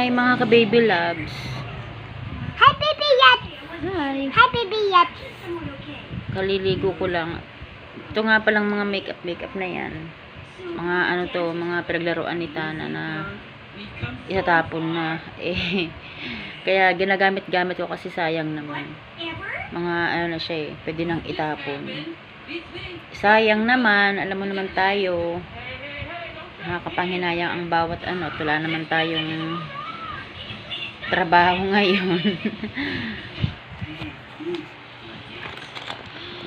Hi mga ka-baby loves. Hi, baby yat. Hi. Hi, baby yat. Kaliligo ko lang. Ito nga palang mga makeup na yan. Mga ano to, mga pinaglaruan ni Tana na itatapon na. Kaya ginagamit-gamit ko kasi sayang naman. Mga ano na siya pwede nang itapon. Sayang naman, alam mo naman tayo. Nakakapanghinayang ang bawat ano, wala naman tayong trabaho ngayon.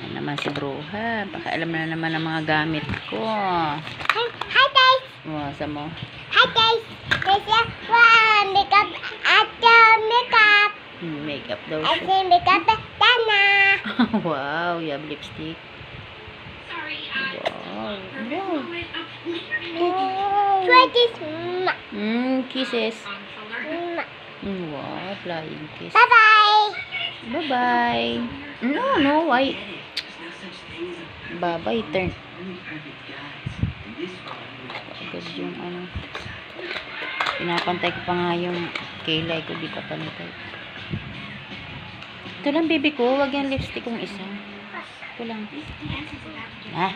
Yan naman si Bruha, pakialam na naman ang mga gamit ko. Hi, guys. Masa mo? Hi, guys. This is makeup after makeup. Makeup daw I siya. say makeup Tana. Wow, you have lipstick. Wow. Wow. Try this. Kisses. Wow, flying kiss. Bye-bye. Bye-bye. No, why? Bye-bye, turn. Agad yung ano. Pinapantay ko pa nga yung kilay ko, di pa pantay. Ito lang, baby ko. Huwag yung lipstick kong isa. Ito lang. Ah.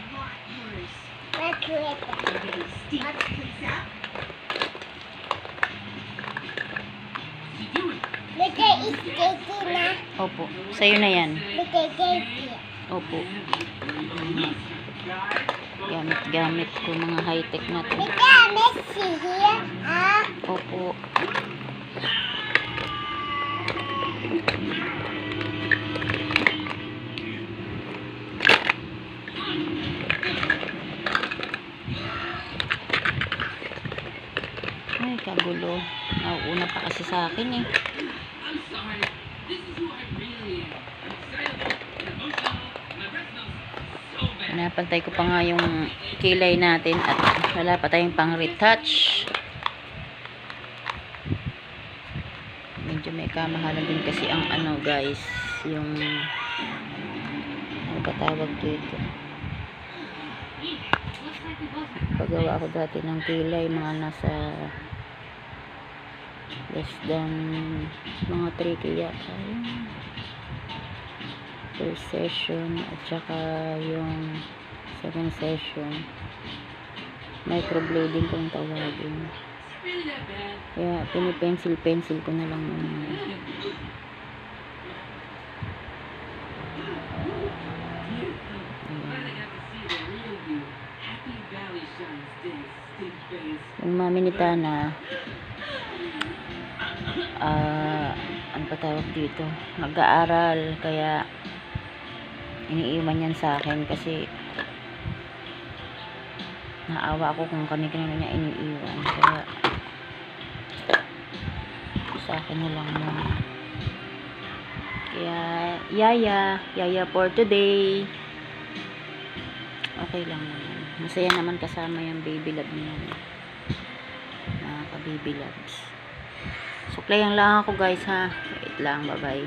Look is sticky na. Opo. Sa'yo na yan. Look at sticky. Opo. Gamit ko mga high-tech na to. Look at Messi here. Opo. Ay, kagulo. Nauuna pa kasi sa akin eh. Pinapantay ko pa nga yung kilay natin at wala pa tayong pang retouch. Medyo may kamahalan din kasi ang ano guys, yung ano ba tawag dito? Pagawa ako dati ng kilay, mga nasa less than mga 3K yata. First session at saka yung second session. Microblading kung tawagin. Kaya pinipencil ko na lang muna. Yung mami ni Tana, ano pa tawag dito, mag-aaral, kaya iniiwan yan sa akin kasi naawa ako kung kani-kanino niya iniiwan, kaya sa akin na lang muna. Kaya yaya for today. Okay lang naman, masaya naman kasama yung baby love niya, mga ka-baby loves. Suklayan lang ako guys ha. Wait lang, bye bye.